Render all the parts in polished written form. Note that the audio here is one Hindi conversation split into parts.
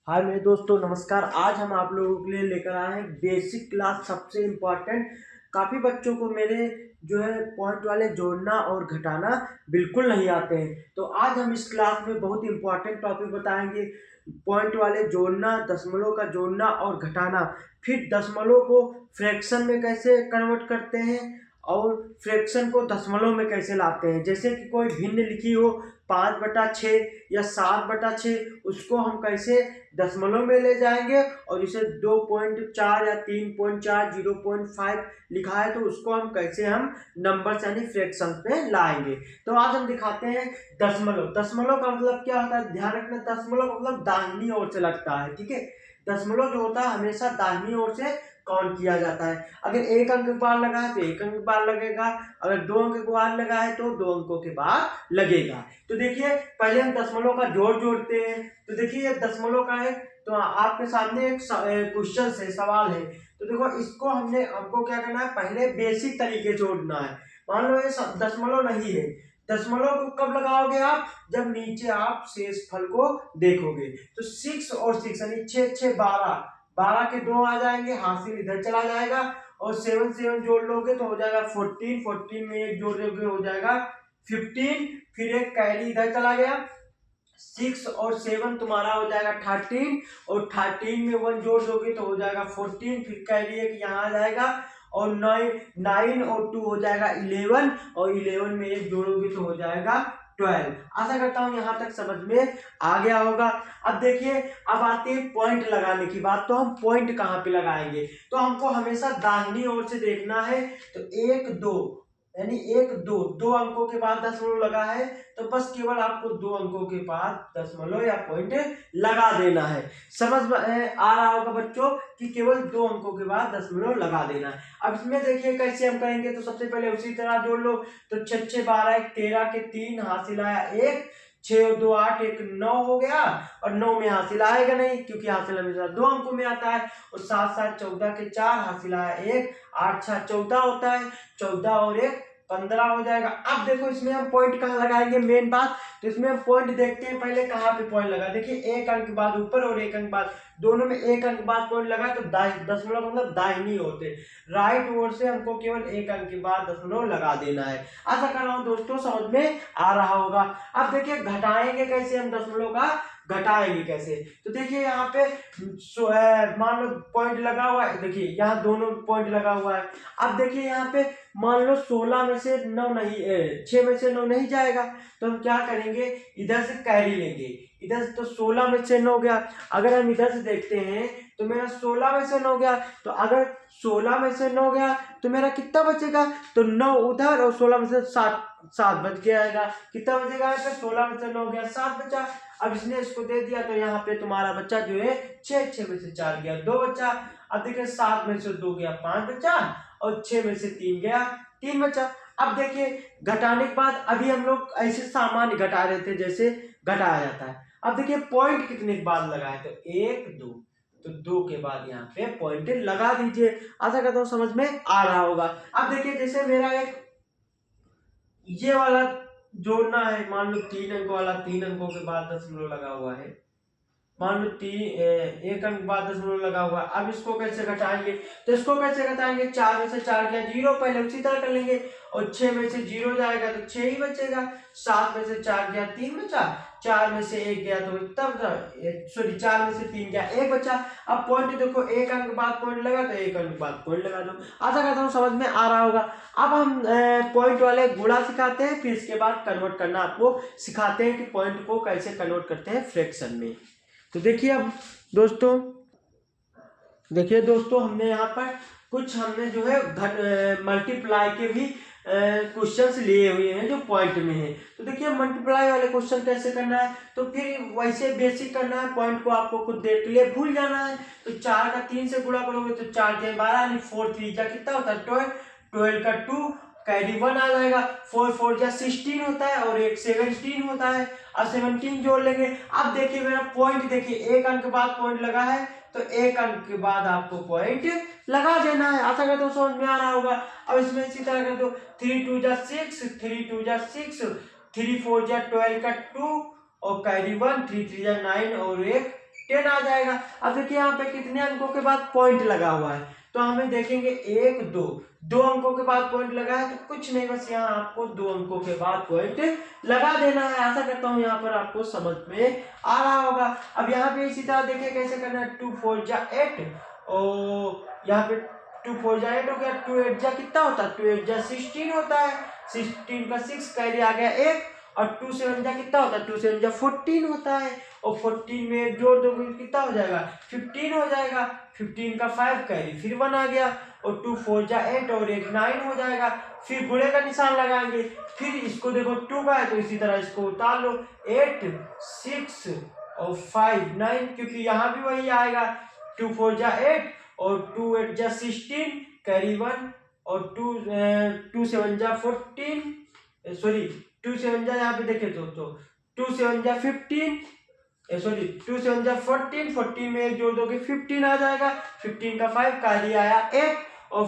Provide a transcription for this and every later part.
हाय मेरे दोस्तों, नमस्कार। आज हम आप लोगों के लिए लेकर आए हैं बेसिक क्लास, सबसे इम्पॉर्टेंट। काफ़ी बच्चों को मेरे जो है पॉइंट वाले जोड़ना और घटाना बिल्कुल नहीं आते हैं। तो आज हम इस क्लास में बहुत इम्पॉर्टेंट टॉपिक बताएंगे। पॉइंट वाले जोड़ना, दशमलव का जोड़ना और घटाना, फिर दशमलव को फ्रैक्शन में कैसे कन्वर्ट करते हैं और फ्रैक्शन को दशमलव में कैसे लाते हैं। जैसे कि कोई भिन्न लिखी हो 5/6 या 7/6, उसको हम कैसे दशमलव में ले जाएंगे और इसे 2.4 या 3.4, 0.5 लिखा है तो उसको हम कैसे नंबर यानी फ्रैक्शन पे लाएंगे। तो आज हम दिखाते हैं दशमलव। दशमलव का मतलब क्या होता है, ध्यान रखना। दशमलव का मतलब दाहिनी ओर से लगता है, ठीक है। दशमलव जो होता है हमेशा दाहिनी ओर से काउंट किया जाता है। अगर एक अंक के बाद लगा है तो एक अंक के बाद लगेगा, अगर 2 अंक के बाद लगा है तो 2 अंकों के बाद लगेगा। तो देखिए, पहले हम दशमलव का जोड़ जोड़ते हैं। तो देखिए, ये दशमलव का है, तो आपके सामने एक क्वेश्चन है, सवाल है। तो देखो, इसको हमको क्या करना है, पहले बेसिक तरीके से जोड़ना है। मान लो ये दशमलव नहीं है। दशमलव को कब लगाओगे आप, जब नीचे आप शेषफल को देखोगे। तो 6 और 6 यानी 6 6 12, 12 के 2 आ जाएंगे, हासिल इधर चला जाएगा और 7 7 जोड़ लोगे तो हो जाएगा 14, 14 में एक जोड़ लोगे हो जाएगा 15, फिर एक कैरी इधर चला गया, 6 और 7 तुम्हारा हो जाएगा 13, और 13 में 1 जोड़ दोगे तो हो जाएगा 14, फिर कैरी एक यहाँ आ जाएगा, और 9 और 2 हो जाएगा 11, और 11 में एक जोड़ोगे तो हो जाएगा 12। आशा करता हूँ यहाँ तक समझ में आ गया होगा। अब देखिए, अब आते हैं पॉइंट लगाने की बात। तो हम पॉइंट कहाँ पे लगाएंगे, तो हमको हमेशा दाहिनी ओर से देखना है। तो 1 2 यानी 1 2 2 अंकों के बाद दशमलव लगा है, तो बस केवल आपको 2 अंकों के बाद दशमलव या पॉइंट लगा देना है। समझ में आ रहा होगा बच्चों कि केवल 2 अंकों के बाद दशमलव लगा देना है। अब इसमें देखिए कैसे हम करेंगे। तो सबसे पहले उसी तरह जोड़ लो। तो 6 6 12 1 13 के 3 हासिल आया 1, 6 और 2 8 1 9 हो गया, और 9 में हासिल आएगा नहीं क्योंकि हासिल हमेशा 2 अंकों में आता है। और 7 7 14 के 4 हासिल आया 1, 8 6 14 होता है, 14 और 1 15 हो जाएगा। अब देखो, इसमें हम पॉइंट कहाँ लगाएंगे, मेन बात। तो इसमें हम पॉइंट देखते हैं पहले कहाँ पे पॉइंट लगा। देखिए, एक अंक बाद ऊपर और एक अंक बाद, दोनों में एक अंक बाद पॉइंट लगा, तो दशमलव मतलब दाहिनी ओर से, राइट ओर से हमको केवल एक अंक के बाद दशमलव लगा देना है। आशा कर रहा हूँ दोस्तों समझ में आ रहा होगा। अब देखिए, घटाएंगे कैसे हम दशमलव का, घटाएंगे कैसे। तो देखिए, यहाँ पे मान लो पॉइंट लगा हुआ है। देखिए, यहाँ दोनों पॉइंट लगा हुआ है। अब देखिए, यहाँ पे मान लो 16 में से 9 नहीं, 6 में से 9 नहीं जाएगा, तो हम क्या करेंगे, इधर से कैरी लेंगे। इधर तो 16 में से 9 गया। अगर हम इधर से देखते हैं तो मेरा 16 में से 9 गया। तो अगर 16 में से 9 गया तो मेरा कितना बचेगा, तो 9 उधर और 16 में से 7 7 बच गया। कितना बचेगा, 16 में से 9 गया 7 बचा। अब इसने इसको दे दिया तो यहाँ पे तुम्हारा बच्चा जो है 6 6 में से 4 गया 2 बचा। अब देखिए, 7 में से 2 गया 5 बचा, और 6 में से 3 गया 3 बचा। अब देखिए, घटाने के बाद अभी हम लोग ऐसे सामान्य घटा रहे थे जैसे घटाया जाता है। अब देखिए, पॉइंट कितने के बाद लगाए, तो 1 2, तो 2 के बाद यहाँ पे पॉइंट लगा दीजिए। आशा करता हूँ समझ में आ रहा होगा। अब देखिए, जैसे मेरा एक ये वाला जोड़ना है, मान लो 3 अंक वाला, 3 अंकों के बाद दशमलव लगा हुआ है। मान लो एक अंक बाद दशमलव लगा हुआ है। अब इसको कैसे घटाएंगे, तो इसको कैसे घटाएंगे, 4 में से 4 गया 0, पहले उसी तरह कर लेंगे। और 6 में से 0 जाएगा तो 6 ही बचेगा। 7 में से 4 गया 3 बचा, 4 में से 1 गया तो तब सॉरी 4 में से 3 गया 1 बचा। अब पॉइंट देखो, एक अंक बाद पॉइंट लगा तो एक अंक बाद पॉइंट लगा दो। आशा करता हूँ समझ में आ रहा होगा। अब हम पॉइंट वाले गुणा सिखाते हैं, फिर इसके बाद कन्वर्ट करना आपको सिखाते हैं कि पॉइंट को कैसे कन्वर्ट करते हैं फ्रैक्शन में। तो देखिए, अब दोस्तों हमने यहाँ पर कुछ हमने जो है मल्टीप्लाई के भी क्वेश्चंस लिए हुए हैं जो पॉइंट में है। तो देखिए, मल्टीप्लाई वाले क्वेश्चन कैसे करना है, तो फिर वैसे बेसिक करना है। पॉइंट को आपको कुछ देर के लिए भूल जाना है। तो 4 का 3 से गुणा करोगे तो 4 के 12 यानी 4 3 का कितना होता है 12, 12 का 2 कैरी 1 आ जाएगा। 4 4 जा 16 होता है, और एक 17 होता है। अब 17 जोड़ लेंगे। अब देखिए, मेरा पॉइंट देखिए, एक अंक बाद पॉइंट लगा है तो एक अंक के बाद आपको पॉइंट लगा देना है। आशा करता हूँ समझ में आ रहा होगा। अब इसमें इसी तरह कर दो, 3 2 जा 6, 3 2 जा 6, 3 4 जा 12 का 2, और कैरी 1, 3 3 जा 9, और एक 10 आ जाएगा। अब देखिए यहाँ पे कितने अंकों के बाद पॉइंट लगा हुआ है, तो हमें देखेंगे 1 2 2 अंकों के बाद पॉइंट लगा है, तो कुछ नहीं, बस यहाँ आपको 2 अंकों के बाद पॉइंट लगा देना है। आशा करता हूँ यहाँ पर आपको समझ में आ रहा होगा। अब यहाँ पे इसी तरह देखिए कैसे करना है, 2 4 जा 8, और यहाँ पे 2 4 जा 8 हो गया, 2 8 जा कितना होता है, 2 8 जा 16 होता है, 16 का 6 कैरी आ गया 1, और 2 7 जा कितना होता है, 2 7 जा 14 होता है, और 14 में एक जोड़ दोगे कितना हो जाएगा, 15 हो जाएगा, 15 का 5 कैरी फिर 1 आ गया, और 2 4 जा 8 और एक 9 हो जाएगा। फिर गुणे का निशान लगाएंगे, फिर इसको देखो 2 का है तो इसी तरह इसको उतार लो, 8 6 और 5 9, क्योंकि यहाँ भी वही आएगा, 2 4 जा 8 और 2 8 जा 16 कैरी 1, और 2 7 जा 14, सॉरी 2 7 जा यहाँ पे देखे तो 2 7 जा 15, सॉरी 2 7 जा 14, 14 में एक जोड़ दोगे 15 आ जाएगा, 15 का 5 कैरी आया 1, और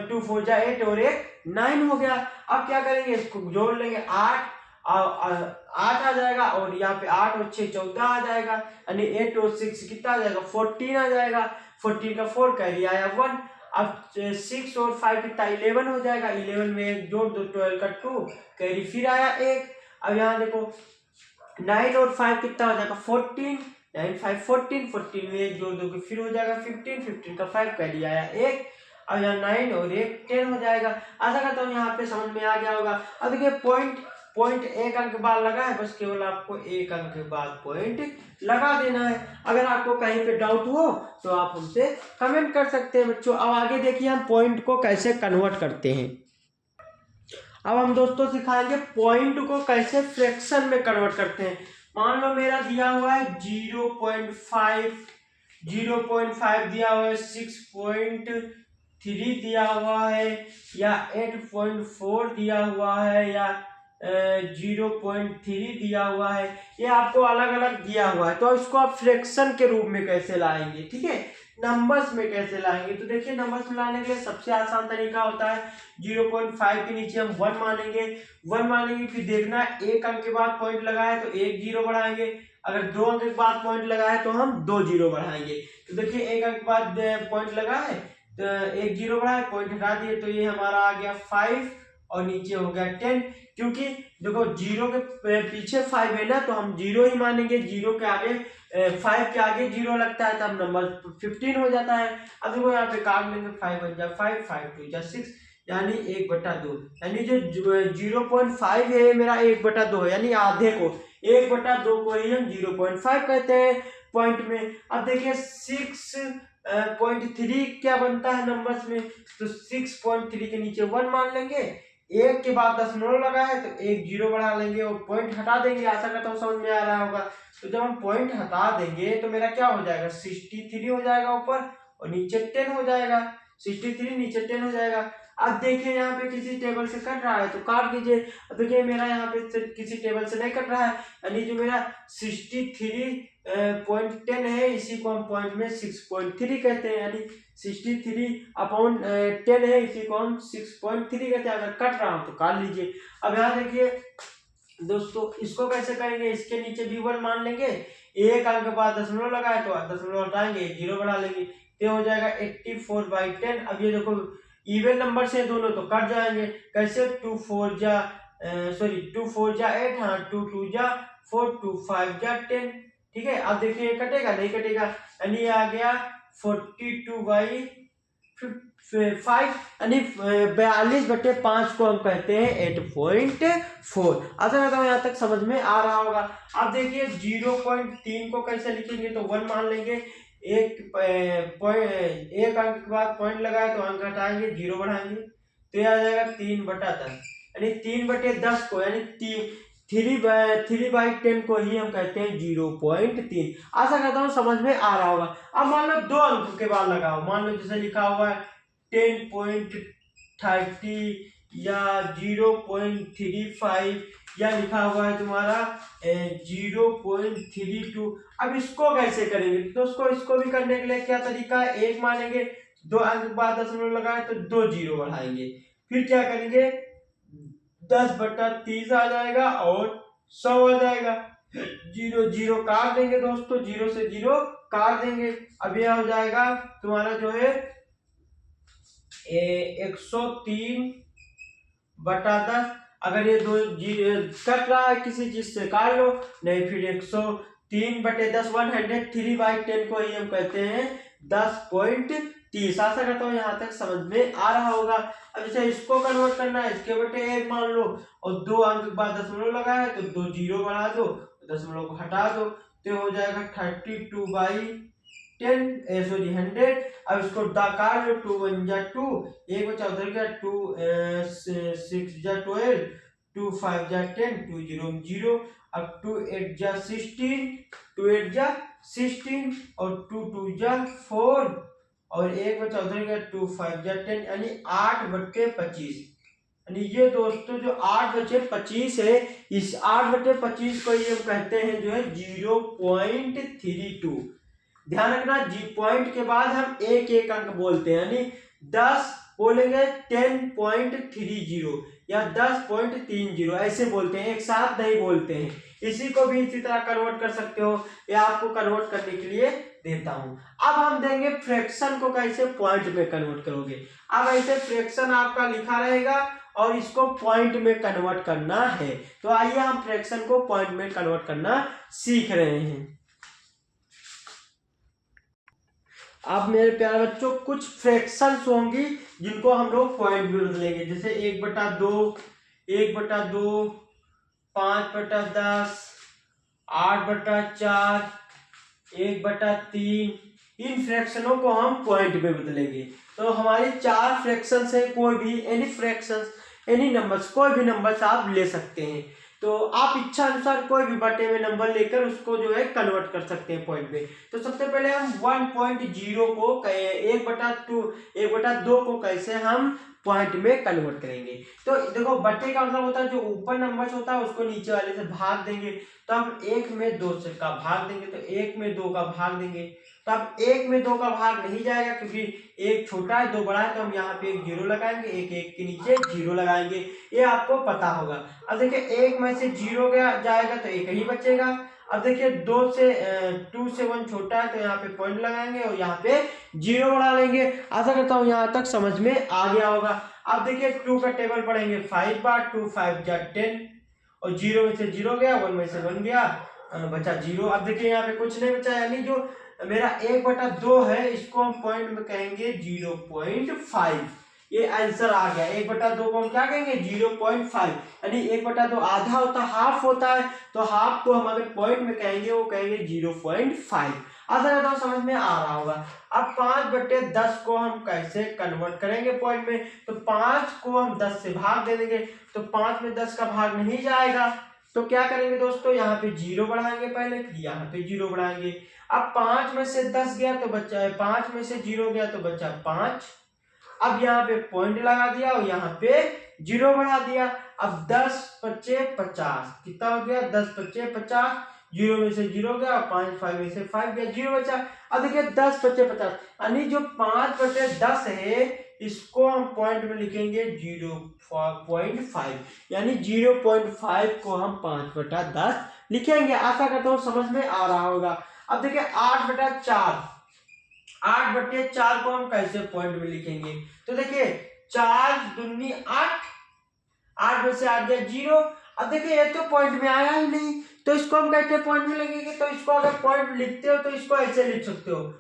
2 4 जा 8 और एक 9 हो गया। अब क्या करेंगे, इसको जोड़ लेंगे 8 आ जाएगा, और यहाँ पे 8 और 6 14 आ जाएगा, यानी 8 और 6 कितना आ जाएगा, 14 आ जाएगा, 14 का 4 कैरी आया 1, अब 6 और 5 कितना 11 हो जाएगा, 11 में एक जोड़ दो 12 का 2 कैरी फिर आया 1। अब यहाँ देखो 9 और 5 कितना हो जाएगा 14, 9 5 14, 14 में एक जोड़ दोगे फिर हो जाएगा 15, 15 का 5 कैरी आया 1, अब यहाँ 9 और 1 10 हो जाएगा। आशा करता हूँ यहाँ पे समझ में आ गया होगा। अब देखिए पॉइंट एक अंक बाद लगा है, बस केवल आपको एक अंक के बाद पॉइंट लगा देना है। अगर आपको कहीं पे डाउट हो तो आप हमसे कमेंट कर सकते हैं बच्चों। अब आगे देखिए हम पॉइंट को कैसे कन्वर्ट करते हैं। अब हम दोस्तों सिखाएंगे पॉइंट को कैसे फ्रैक्शन में कन्वर्ट करते हैं। मान लो मेरा दिया हुआ है 0.5 दिया हुआ है, 6.3 दिया हुआ है, या 8.4 दिया हुआ है, या 0.3 दिया हुआ है, ये आपको अलग अलग दिया हुआ है। तो इसको आप फ्रैक्शन के रूप में कैसे लाएंगे, ठीक है, नंबर्स में कैसे लाएंगे। तो देखिए नंबर्स में लाने के लिए सबसे आसान तरीका होता है 0.5 के नीचे हम 1 मानेंगे, 1 मानेंगे, फिर देखना एक अंक के बाद पॉइंट लगा है तो एक जीरो बढ़ाएंगे, अगर 2 अंक के बाद पॉइंट लगा है तो हम 2 जीरो बढ़ाएंगे। तो देखिए एक अंक के बाद पॉइंट लगा है तो एक जीरो बढ़ा है, पॉइंट हटा दिए तो ये हमारा आ गया 5 और नीचे हो गया 10, क्योंकि देखो जीरो के पीछे 5 है ना, तो हम जीरो ही मानेंगे, जीरो के आगे 5 के आगे जीरो लगता है तब नंबर 15 हो जाता है। अब देखो यहाँ पे काट लेंगे, 5 1 जा 5, 5 2 जा 6, यानी 1/2, यानी जो 0.5 है मेरा 1/2 है, यानी आधे को 1/2 को ही हम 0.5 कहते हैं पॉइंट में। अब देखिए 6.3 क्या बनता है नंबर्स में, तो 6.3 के नीचे 1 मान लेंगे, एक के बाद दशमलव लगा है तो एक जीरो बढ़ा लेंगे और पॉइंट हटा देंगे। आशा करता हूँ समझ में आ रहा होगा। तो जब हम पॉइंट हटा देंगे तो मेरा क्या हो जाएगा, 63 हो जाएगा ऊपर और नीचे 10 हो जाएगा, 63 नीचे 10 हो जाएगा। अब देखिए यहाँ पे किसी टेबल से कट रहा है तो काट दीजिए। अब देखिए मेरा यहाँ पे किसी टेबल से नहीं कट रहा है, यानी जो मेरा 63.10 है इसी को हम पॉइंट में 6.3 कहते हैं, यानी 63/10 है इसी को हम 6.3 कहते हैं। अगर कट रहा हूं तो काट लीजिए। अब यहाँ देखिए दोस्तों इसको कैसे करेंगे, इसके नीचे भी 1 मान लेंगे, एक अंक के बाद दशमलव लगा है तो दशमलव हटाएंगे, जीरो बढ़ा लेंगे, तो हो जाएगा 84/10। अब ये देखो इवन नंबर से दोनों तो कट जाएंगे, कैसे 2 4 जा 8, हाँ 2 2 जा 4, 2 5 जा 10, ठीक है। अब देखिए कटेगा नहीं कटेगा, यानी आ गया 42/5, यानी 42/5 को हम कहते हैं 8.4। अच्छा कहता हूँ यहाँ तक समझ में आ रहा होगा। अब देखिए 0.3 को कैसे लिखेंगे, तो 1 मान लेंगे, एक अंक के बाद पॉइंट लगाए तो अंक हटाएंगे, जीरो बढ़ाएंगे, तो यह आ जाएगा 3/10, यानी 3/10 को, यानी 3/10 को ही हम कहते हैं 0.3। आशा करता हूँ समझ में आ रहा होगा। अब मान लो 2 अंक के बाद लगाओ, मान लो जैसे लिखा हुआ है 10.30 या 0.35 या लिखा हुआ है तुम्हारा 0.32। अब इसको कैसे करेंगे, तो इसको भी करने के लिए क्या तरीका है, एक मानेंगे, 2 अंक बाद दशमलव लगाए तो 2 जीरो बढ़ाएंगे, फिर क्या करेंगे 10/30 आ जाएगा और 100 आ जाएगा, जीरो जीरो काट देंगे दोस्तों, जीरो से जीरो काट देंगे। अब यह हो जाएगा तुम्हारा जो है 103/10। अगर ये दो कट रहा है किसी चीज से काट लो, नहीं फिर 103/10 103/10 को ही हम कहते हैं 10.30। आशा करता हूँ यहाँ तक समझ में आ रहा होगा। अब जैसे इसको कन्वर्ट करना है, इसके बटे 1 मान लो और 2 अंक के बाद दशमलव लगा है तो 2 जीरो बढ़ा दो, दशमलव को हटा दो, तो हो जाएगा 100। अब इसको काट लो, 2 1 जा 2, एक बचा उधर गया, 2 6 जा 12, 2 5 जा 10, 2 0 0। अब 2 8 जा 16, 2 8 जा 16 और 2 2 जा 4 और एक बचा उधर गया, 2 5 जा 10 यानी 8/25। यानी ये दोस्तों जो 8/25 है, इस 8/25 को ये हम कहते हैं जो है 0.32। ध्यान रखना जी, पॉइंट के बाद हम एक एक अंक बोलते हैं, यानी 10 बोलेंगे 10.30 या 10.30 ऐसे बोलते हैं, एक साथ नहीं बोलते हैं। इसी को भी इसी तरह कन्वर्ट कर सकते हो, या आपको कन्वर्ट करने के लिए देता हूं। अब हम देंगे फ्रैक्शन को कैसे पॉइंट में कन्वर्ट करोगे। अब ऐसे फ्रैक्शन आपका लिखा रहेगा और इसको पॉइंट में कन्वर्ट करना है। तो आइए हम फ्रैक्शन को पॉइंट में कन्वर्ट करना सीख रहे हैं। अब मेरे प्यारे बच्चों कुछ फ्रैक्शंस होंगी जिनको हम लोग पॉइंट में बदलेंगे, जैसे 1/2, 1/2, 5/10, 8/4, 1/3। इन फ्रैक्शनों को हम पॉइंट में बदलेंगे। तो हमारी 4 फ्रैक्शंस है, कोई भी एनी फ्रैक्शंस, एनी नंबर्स, कोई भी नंबर्स आप ले सकते हैं। तो आप इच्छा अनुसार कोई भी बटे में नंबर लेकर उसको जो है कन्वर्ट कर सकते हैं पॉइंट में। तो सबसे पहले हम 1.0 को 1/2 को कैसे हम पॉइंट में कन्वर्ट करेंगे। तो देखो बटे का मतलब होता है जो ऊपर नंबर होता है उसको नीचे वाले से भाग देंगे। तो हम 1 में 2 से का भाग देंगे, तो 1 में 2 का भाग देंगे। तो अब 1 में 2 का भाग नहीं जाएगा क्योंकि 1 छोटा है 2 बड़ा है, तो हम यहाँ पे एक जीरो लगाएंगे, एक के नीचे जीरो लगाएंगे, ये आपको पता होगा। अब देखिए 1 में से 0 गया जाएगा तो 1 ही बचेगा। अब देखिए 2 से 1 छोटा है तो यहाँ पे पॉइंट लगाएंगे और यहाँ पे 0 बढ़ा लेंगे। आशा करता हूँ यहाँ तक समझ में आ गया होगा। अब देखिए 2 का टेबल पढ़ेंगे, 5 बार 2 5 जा 10 और 0 में से 0 गया, 1 में से 1 गया, बचा 0। अब देखिए यहाँ पे कुछ नहीं बचा, यानी जो मेरा 1/2 है इसको हम पॉइंट में कहेंगे 0.5। ये आंसर आ गया। 1/2 को हम क्या कहेंगे 0.5, यानी 1/2 आधा होता है, हाफ होता है, तो हाफ को हम अगर पॉइंट में कहेंगे वो कहेंगे 0.5। आशा करता हूं समझ में आ रहा होगा। अब 5/10 को हम कैसे कन्वर्ट करेंगे पॉइंट में, तो 5 को हम 10 से भाग दे देंगे, तो 5 में 10 का भाग नहीं जाएगा, तो क्या करेंगे दोस्तों यहाँ पे 0 बढ़ाएंगे पहले, फिर यहाँ पे 0 बढ़ाएंगे। अब 5 में से 10 गया तो बच्चा है, 5 में से 0 गया तो बच्चा 5। अब यहाँ पे पॉइंट लगा दिया और यहाँ पे 0 बढ़ा दिया। अब 10 5 50 कितना हो गया, 10 5 50, 0 में से 0 गया और 5 में से 5 गया, 0 बचा। अब देखिए 10 5 50, यानी जो 5/10 है इसको हम पॉइंट में लिखेंगे 0.5, यानी 0.5 को हम 5/10 लिखेंगे। आशा करता हूँ समझ में आ रहा होगा। अब देखिए 8/4, 8/4 को हम कैसे पॉइंट में लिखेंगे, तो देखिए 4 दूनी 8, 8 में से 8 गया 0। अब देखिए ये तो पॉइंट में आया ही नहीं, तो इसको हम कैसे पॉइंट में लिखेंगे, तो इसको अगर पॉइंट में लिखते हो तो इसको ऐसे लिख सकते हो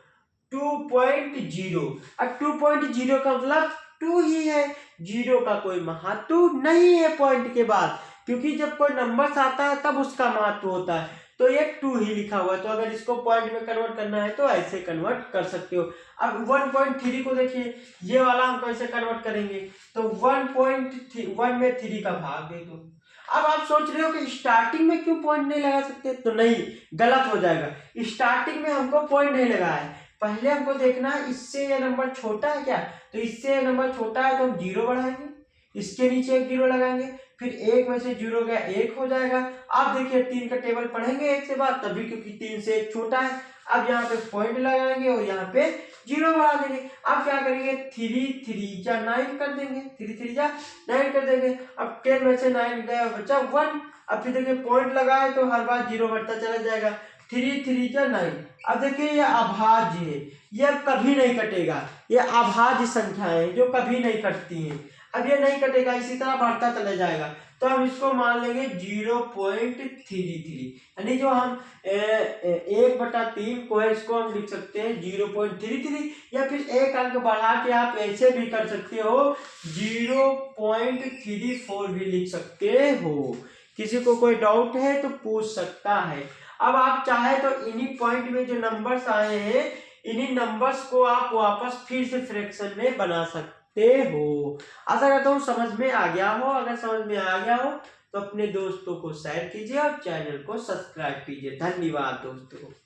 2.0। अब 2.0 का मतलब 2 ही है, 0 का कोई महत्व नहीं है पॉइंट के बाद, क्योंकि जब कोई नंबर आता है तब उसका महत्व होता है, तो ये 2 ही लिखा हुआ है। तो अगर इसको पॉइंट में कन्वर्ट करना है तो ऐसे कन्वर्ट कर सकते हो। अब 1.3 को देखिए, ये वाला हम कैसे कन्वर्ट करेंगे, तो 1 में 3 का भाग दे दो। अब आप सोच रहे हो कि स्टार्टिंग में क्यों पॉइंट नहीं लगा सकते, तो नहीं, गलत हो जाएगा। स्टार्टिंग में हमको पॉइंट नहीं लगा है, पहले हमको देखना है इससे ये नंबर छोटा है क्या, तो इससे ये नंबर छोटा है तो हम 0 बढ़ाएंगे, इसके नीचे एक 0 लगाएंगे, फिर 1 में से 0 गया 1 हो जाएगा। अब देखिए 3 का टेबल पढ़ेंगे 1 से बाद, तभी क्योंकि 3 से 1 छोटा है। अब यहाँ पे पॉइंट लगाएंगे और यहाँ पे 0 बढ़ा देंगे। अब क्या करेंगे 3 3 जा 9 कर देंगे, 3 3 जा 9 कर देंगे। अब 10 में से 9 गया बचा 1। अब फिर देखिए पॉइंट लगाए तो हर बार 0 बढ़ता चला जाएगा, 3 3 जा 9। अब देखिए ये अभाज्य है, ये अब कभी नहीं कटेगा, ये अभाज्य संख्याएं हैं जो कभी नहीं कटती हैं। अब ये नहीं कटेगा, इसी तरह बढ़ता चला जाएगा, तो हम इसको मान लेंगे 0.33, यानी जो हम 1/3 को है इसको हम लिख सकते हैं 0.33, या फिर एक अंक बढ़ा के आप ऐसे भी कर सकते हो 0.34 भी लिख सकते हो। किसी को कोई डाउट है तो पूछ सकता है। अब आप चाहे तो इन्हीं पॉइंट में जो नंबर्स आए हैं इन्हीं नंबर्स को आप वापस फिर से फ्रैक्शन में बना सकते हो। आशा करता हूँ समझ में आ गया हो। अगर समझ में आ गया हो तो अपने दोस्तों को शेयर कीजिए और चैनल को सब्सक्राइब कीजिए। धन्यवाद दोस्तों।